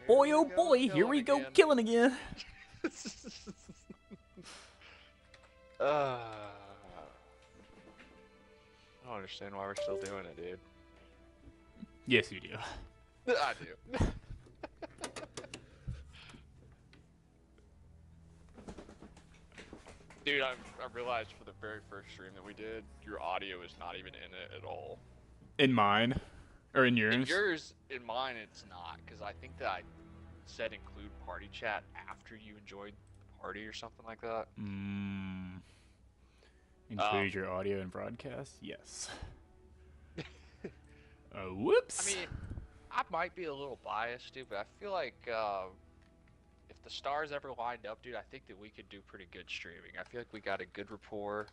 boy, oh boy, here we go killing again. I don't understand why we're still doing it, dude. Yes, you do. I do. Dude, I realized for the very first stream that we did, your audio is not even in it at all. In mine? Or in yours? In yours, in mine, it's not, because I think that I said include party chat after you enjoyed the party or something like that. Include your audio and broadcast? Yes. Whoops. I mean, I might be a little biased, dude, but I feel like if the stars ever lined up, dude, I think that we could do pretty good streaming. I feel like we got a good rapport,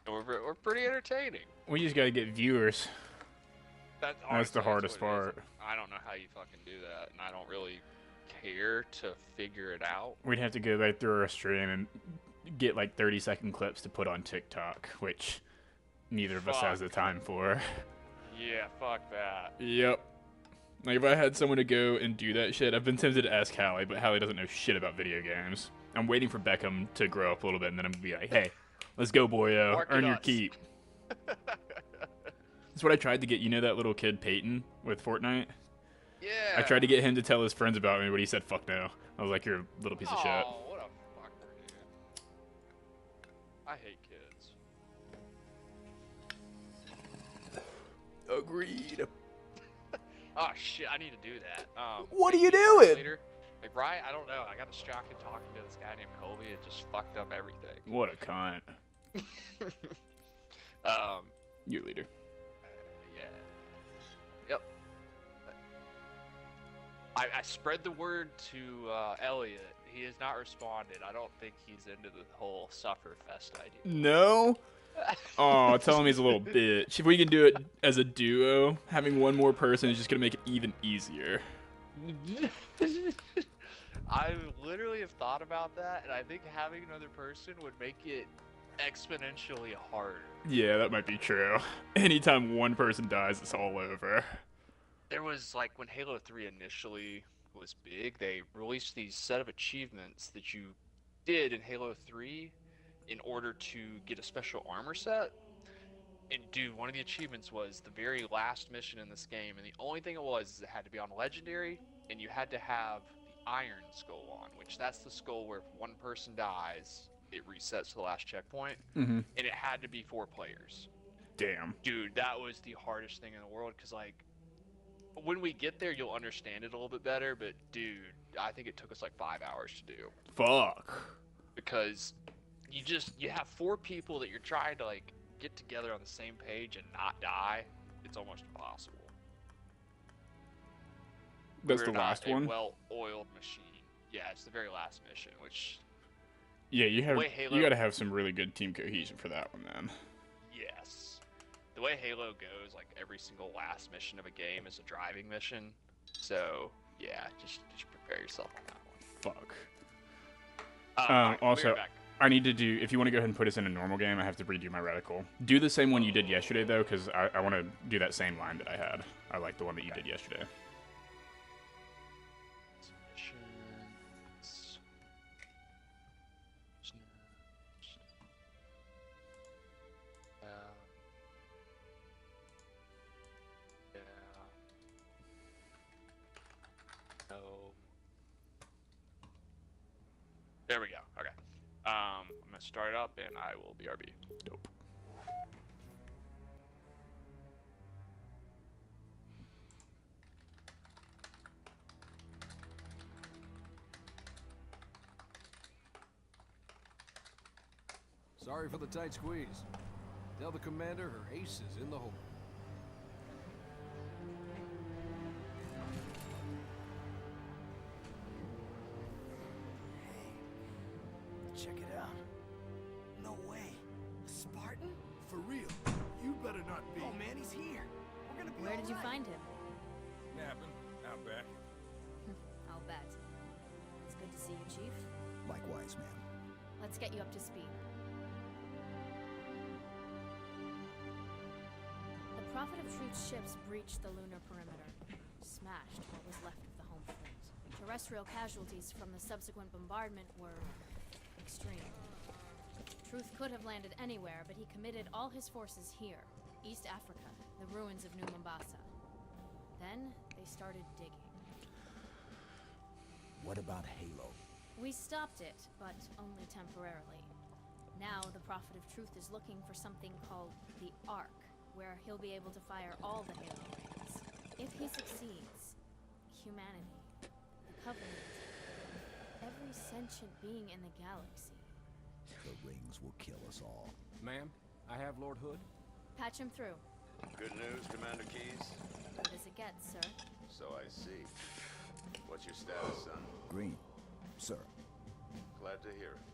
and we're pretty entertaining. We just gotta get viewers. That's the hardest part. I don't know how you fucking do that, and I don't really care to figure it out. We'd have to go back through our stream and get like 30-second clips to put on TikTok, which neither of us has the time for. Yeah, fuck that. Yep. Like, if I had someone to go and do that shit, I've been tempted to ask Hallie, but Hallie doesn't know shit about video games. I'm waiting for Beckham to grow up a little bit, and then I'm gonna be like, hey, let's go, boyo. Earn your keep. That's what I tried to get. You know that little kid, Peyton, with Fortnite? Yeah. I tried to get him to tell his friends about me, but he said, fuck no. I was like, you're a little piece of shit. Oh, what a fucker, dude. I hate kids. Agreed. Oh, shit, I need to do that. What are you doing? Later. Like, right? I don't know. I got distracted talking to this guy named Colby. It just fucked up everything. What a cunt. Your leader. Yeah. Yep. I spread the word to Elliot. He has not responded. I don't think he's into the whole Sufferfest idea. No? Oh, tell him he's a little bitch. If we can do it as a duo, having one more person is just going to make it even easier. I literally have thought about that, and I think having another person would make it exponentially harder. Yeah, that might be true. Anytime one person dies, it's all over. There was, like, when Halo 3 initially was big, they released these set of achievements that you did in Halo 3 in order to get a special armor set. And dude, one of the achievements was the very last mission in this game, and the only thing it was is it had to be on legendary, and you had to have the iron skull on, which that's the skull where if one person dies, it resets to the last checkpoint, and it had to be 4 players. Damn. Dude, that was the hardest thing in the world, because like, when we get there, you'll understand it a little bit better, but dude, I think it took us like 5 hours to do. Fuck. Because you have 4 people that you're trying to like get together on the same page and not die. It's almost impossible. That's the last one? Well-oiled machine. Yeah, it's the very last mission, which... Yeah, you gotta have some really good team cohesion for that one, then. Yes. The way Halo goes, like, every single last mission of a game is a driving mission. So, yeah, just prepare yourself on that one. Fuck. Also, I need to do... If you want to go ahead and put us in a normal game, I have to redo my reticle. Do the same one you did yesterday, though, because I want to do that same line that I had. I like the one that you did yesterday. There we go. Okay. I'm gonna start it up and I will BRB. Dope. Sorry for the tight squeeze. Tell the commander her ace is in the hole. Check it out. No way. A Spartan? For real. You better not be. Oh man, he's here. We're gonna be Where did you find him? Napping out back. I'll bet. It's good to see you, Chief. Likewise, ma'am. Let's get you up to speed. The Prophet of Truth's ships breached the lunar perimeter, smashed what was left of the home fleet. terrestrial casualties from the subsequent bombardment were extreme. Truth could have landed anywhere, but he committed all his forces here, East Africa, the ruins of New Mombasa. Then they started digging. What about Halo? We stopped it, but only temporarily. Now the Prophet of Truth is looking for something called the Ark, where he'll be able to fire all the Halo rings. If he succeeds, humanity, the Covenant, every sentient being in the galaxy. The rings will kill us all. Ma'am, I have Lord Hood. Patch him through. Good news, Commander Keys? Good as it gets, sir. So I see. What's your status, son? Green, sir. Glad to hear it.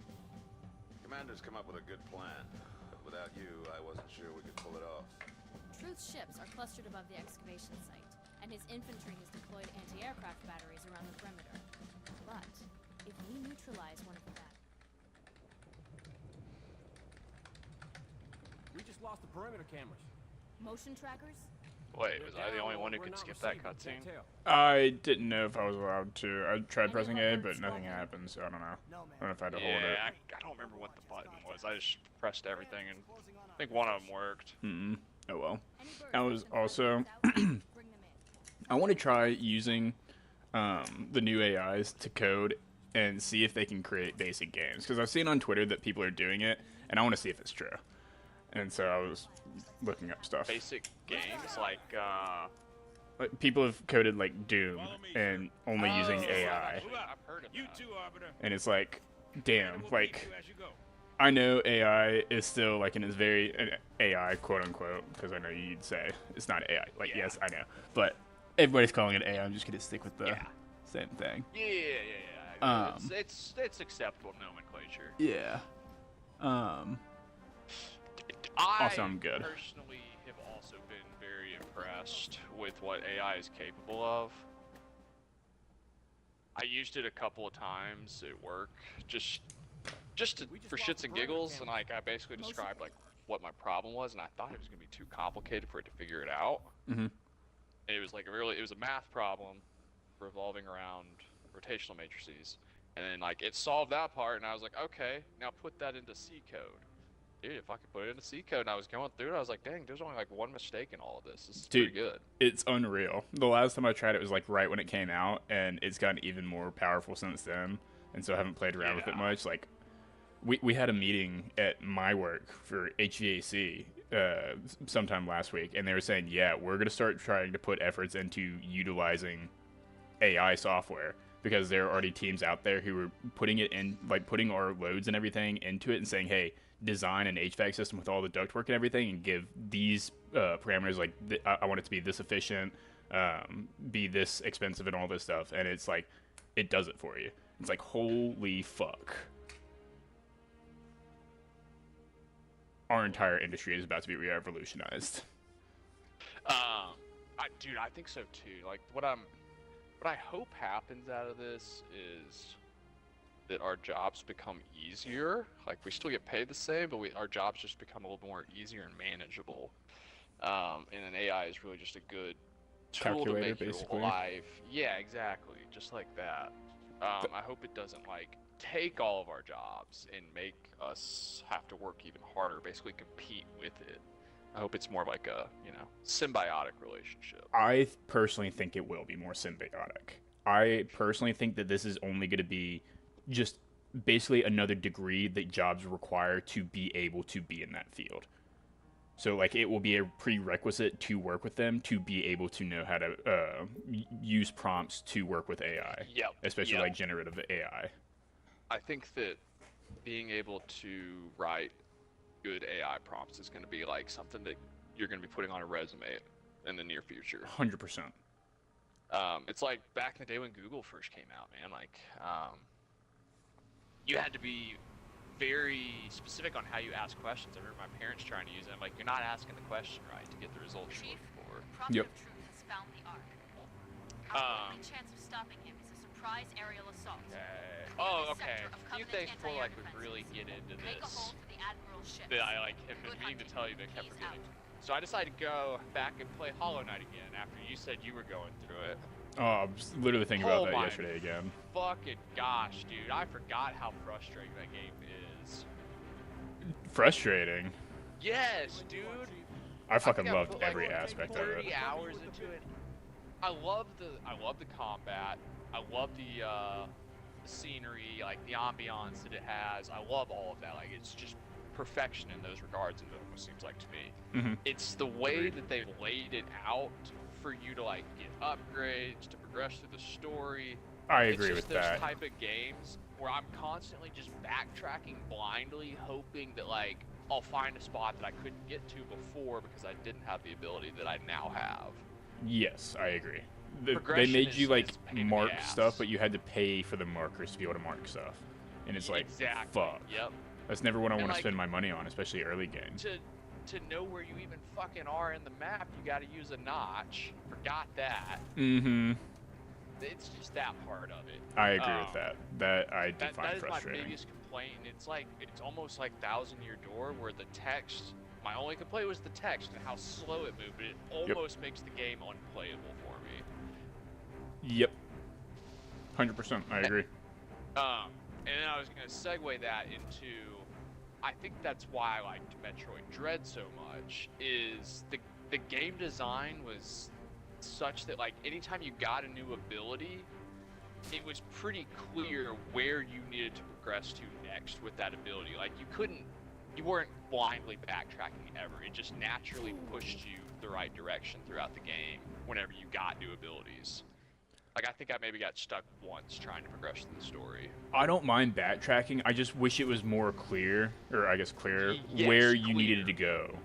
Commander's come up with a good plan, but without you, I wasn't sure we could pull it off. Truth's ships are clustered above the excavation site, and his infantry has deployed anti-aircraft batteries around the perimeter. But if we neutralize one of the batteries... We just lost the perimeter cameras. Motion trackers? Wait, was I the only one who could skip that cutscene? I didn't know if I was allowed to. I tried pressing A, but nothing happened, so I don't know. I don't know if I had to hold it. I don't remember what the button was. I just pressed everything, and I think one of them worked. Oh well. Any birds I was that can also... fly without, bring them in. I want to try using the new AIs to code and see if they can create basic games. Because I've seen on Twitter that people are doing it, and I want to see if it's true. And so I was looking up stuff. Basic games like Like, people have coded like Doom and only using AI. I've heard of that. And it's like, damn, like, I know AI is still like in its very AI, quote unquote, because I know you'd say it's not AI. Like, yes, I know, but everybody's calling it AI. I'm just gonna stick with the same thing. Yeah. It's acceptable nomenclature. Yeah. Also, I'm good. I personally have also been very impressed with what AI is capable of. I used it a couple of times at work, just for shits and giggles, and like I basically described like what my problem was, and I thought it was gonna be too complicated for it to figure it out. And it was like it was a math problem revolving around rotational matrices, and then like it solved that part, and I was like, okay, now put that into C code. Dude, if I could put it into C code, and I was going through it, I was like, dang, there's only like one mistake in all of this. This is pretty good. It's unreal. The last time I tried it was like right when it came out, and it's gotten even more powerful since then. And so I haven't played around with it much. Like, we had a meeting at my work for HVAC sometime last week, and they were saying, yeah, we're gonna start trying to put efforts into utilizing AI software, because there are already teams out there who are putting it in, like putting our loads and everything into it and saying, hey, design an HVAC system with all the ductwork and everything, and give these parameters, like I want it to be this efficient, be this expensive, and all this stuff. And it's like, it does it for you. It's like, holy fuck. Our entire industry is about to be revolutionized. Dude, I think so too. Like what I hope happens out of this is that our jobs become easier. Like, we still get paid the same, but our jobs just become a little more easier and manageable. And an AI is really just a good tool to make your life. Yeah, exactly. Just like that. I hope it doesn't, like, take all of our jobs and make us have to work even harder, basically compete with it. I hope it's more like a, symbiotic relationship. I personally think it will be more symbiotic. I personally think that this is only going to be just basically another degree that jobs require to be able to be in that field. So, like, it will be a prerequisite to work with them to be able to know how to use prompts to work with AI. Yep. Especially, like, generative AI. I think that being able to write good AI prompts is going to be, like, something that you're going to be putting on a resume in the near future. 100%. It's like back in the day when Google first came out, man. Like, you had to be very specific on how you ask questions. I remember my parents trying to use it. I'm like, you're not asking the question right to get the results you're looking for. Prophet of Truth has found the Ark. Our only chance of stopping him is a surprise aerial assault. Oh, okay. A few things before, like, we really get into Make a this hole for the Admiral's ship. that I, like, have been meaning to tell you, but kept forgetting. So I decided to go back and play Hollow Knight again after you said you were going through it. Oh, I was literally thinking about that yesterday again. Fucking gosh, dude. I forgot how frustrating that game is. Frustrating? Yes, dude. I fucking loved put, every like, aspect of it. 30 hours into it. I love the combat. I love the scenery, like the ambiance that it has. I love all of that. Like, it's just perfection in those regards, it almost seems like to me. Mm-hmm. It's the way that they've laid it out for you to like get upgrades, to progress through the story. I agree with it's just that. those type of games where I'm constantly just backtracking blindly, hoping that like I'll find a spot that I couldn't get to before because I didn't have the ability that I now have. Yes, I agree. They Progression made you like is a pain in the mark ass. stuff, but you had to pay for the markers to be able to mark stuff, and it's like, Exactly. fuck. Yep. That's never what I And, want to like, spend my money on, especially early game. To know where you even fucking are in the map, you got to use a notch. Forgot that. Mm-hmm. It's just that part of it. I agree with that. That I do That find is my frustrating. biggest complaint. It's almost like Thousand Year Door, where the text. My only complaint was the text and how slow it moved, but it almost makes the game unplayable for me. Yep. 100%. I agree. And then I was gonna segue that into. I think that's why I liked Metroid Dread so much. Is the game design was such that like anytime you got a new ability, it was pretty clear where you needed to progress to next with that ability. Like you weren't blindly backtracking ever. It just naturally pushed you the right direction throughout the game whenever you got new abilities. Like I think I maybe got stuck once trying to progress through the story. I don't mind backtracking. I just wish it was more clear, or I guess clear, Yes, where you clear. needed to go.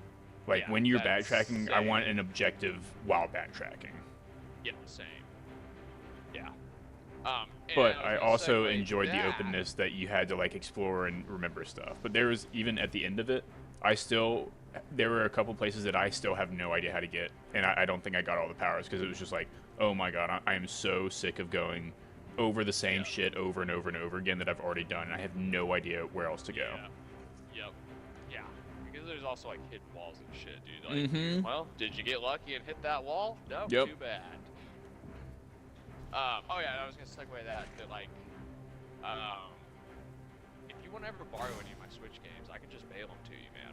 Like Yeah, when you're that's backtracking, I same. want an objective while backtracking. Yeah, same. Yeah. And But was I gonna also segue enjoyed the that. openness that you had to like explore and remember stuff. But there was, even at the end of it, there were a couple places that I still have no idea how to get, and I don't think I got all the powers because it was just like, oh my god, I am so sick of going over the same shit over and over and over again that I've already done, and I have no idea where else to go. Yeah. Yep. Yeah. Because there's also like hidden walls and shit, dude. Like, well, did you get lucky and hit that wall? No. Yep. Too bad. Oh yeah, I was gonna segue that like, if you want to ever borrow any of my Switch games, I can just mail them to you, man.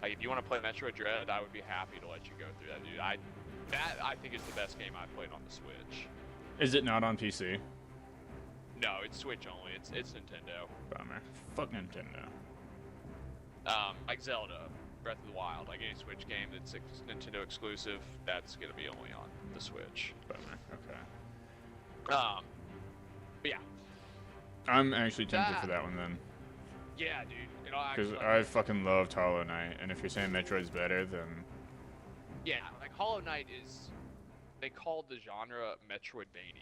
Like if you want to play Metroid Dread, I would be happy to let you go through that, dude. That I think is the best game I've played on the Switch. Is it not on PC? No, it's Switch only. It's Nintendo. Bummer. Fuck Nintendo. Like Zelda, Breath of the Wild, like any Switch game that's Nintendo exclusive, that's gonna be only on the Switch. Bummer. Okay. But yeah. I'm actually tempted for that one then. Yeah, dude. Because I fucking loved Hollow Knight, and if you're saying Metroid's better, then... Yeah, like Hollow Knight is... They called the genre Metroidvania.